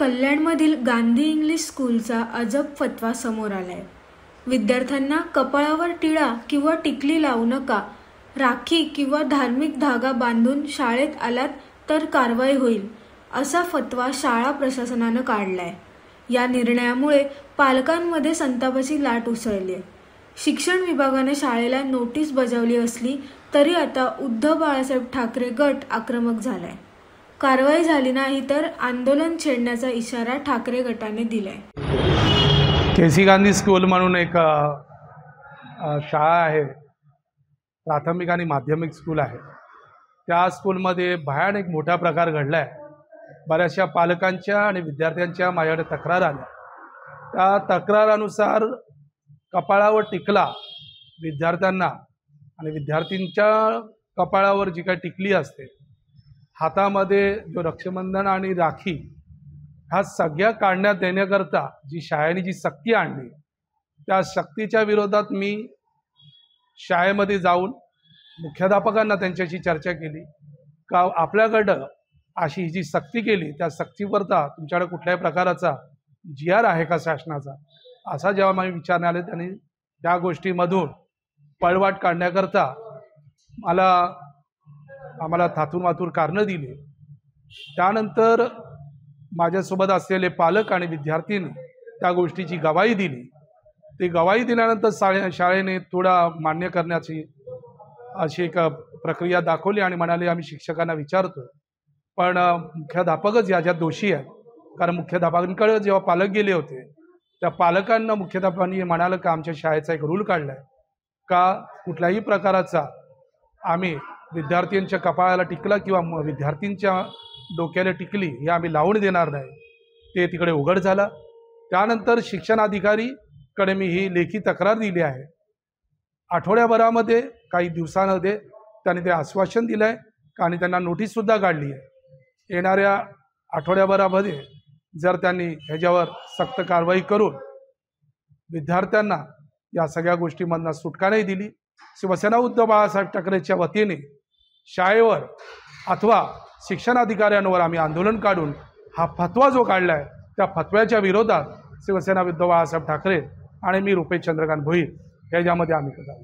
कल्याणमधील Gandhi English स्कूलचा अजब फतवा समोर आलाय। विद्यार्थ्यांना कपाळावर टिळा किंवा टिकली लावू नका, राखी किंवा धार्मिक धागा बांधून शाळेत आलात तर कारवाई होईल, असा फतवा शाळा प्रशासनानं काढलाय। या निर्णयामुळे पालकांमध्ये संतापाची लाट उसळली आहे। शिक्षण विभागाने शाळेला नोटीस बजावली असली तरी आता उद्धव बाळासाहेब ठाकरे गट आक्रमक झालाय। कारवाई झाली नाही तर आंदोलन छेडण्याचा इशारा ठाकरे गटाने दिलाय। केसी गांधी स्कूल म्हणून एक शाळा आहे, प्राथमिक आणि माध्यमिक स्कूल आहे। त्या स्कूलमध्ये भयानक मोठा प्रकार घडला आहे। बऱ्याचशा पालकांच्या आणि विद्यार्थ्यांच्या माझ्याकडे तक्रार आल्या। त्या तक्रारानुसार कपाळावर टिकला विद्यार्थ्यांना आणि विद्यार्थींच्या कपाळावर जी काही टिकली असते, हातामध्ये जो रक्षाबंधन आणि राखी, ह्या सगळ्या काढण्यात देण्याकरता जी शाळेने जी सक्ती आणली, त्या सक्तीच्या विरोधात मी शाळेमध्ये जाऊन मुख्याध्यापकांना त्यांच्याशी चर्चा केली का आपल्याकडं अशी जी सक्ती केली त्या सक्तीकरता तुमच्याकडे कुठल्याही प्रकाराचा GR आहे का शासनाचा, असा जेव्हा मला विचारणे आले, त्यांनी त्या गोष्टीमधून पळवाट काढण्याकरता आम्हाला थातूर मातूर कारणं दिली। त्यानंतर माझ्यासोबत असलेले पालक आणि विद्यार्थ्यांनी त्या गोष्टीची गवाही दिली। ती गवाही दिल्यानंतर शाळेने थोडा मान्य करण्याची अशी एक प्रक्रिया दाखवली आणि म्हणाले आम्ही शिक्षकांना विचारतो, पण मुख्याध्यापकच याच्यात दोषी आहे। कारण मुख्याध्यापकांकडे जेव्हा पालक गेले होते, त्या पालकांना मुख्याध्यापकांनी म्हणालं का आमच्या शाळेचा एक रूल काढला आहे का कुठल्याही प्रकाराचा आम्ही विद्यार्थ्यांच्या कपाळाला टिकला किंवा विद्यार्थ्यांच्या डोक्याला टिकली हे आम्ही लावून देणार नाही। ते तिकडे उघड झाला। त्यानंतर शिक्षणाधिकारीकडे मी ही लेखी तक्रार दिली आहे। आठवड्याभरामध्ये काही दिवसांमध्ये त्यांनी ते आश्वासन दिलं आहे आणि त्यांना नोटीससुद्धा काढली आहे। येणाऱ्या आठवड्याभरामध्ये जर त्यांनी ह्याच्यावर सक्त कारवाई करून विद्यार्थ्यांना या सगळ्या गोष्टींमधून सुटका नाही दिली, शिवसेना उद्धव बाळासाहेब ठाकरेच्या वतीने शाळेवर अथवा शिक्षणाधिकाऱ्यांवर आम्ही आंदोलन काढून हा फतवा जो काढला आहे त्या फतव्याच्या विरोधात शिवसेना उद्धव बाळासाहेब ठाकरे आणि मी रुपेश चंद्रकांत भोईर ह्याच्यामध्ये आम्ही करतो।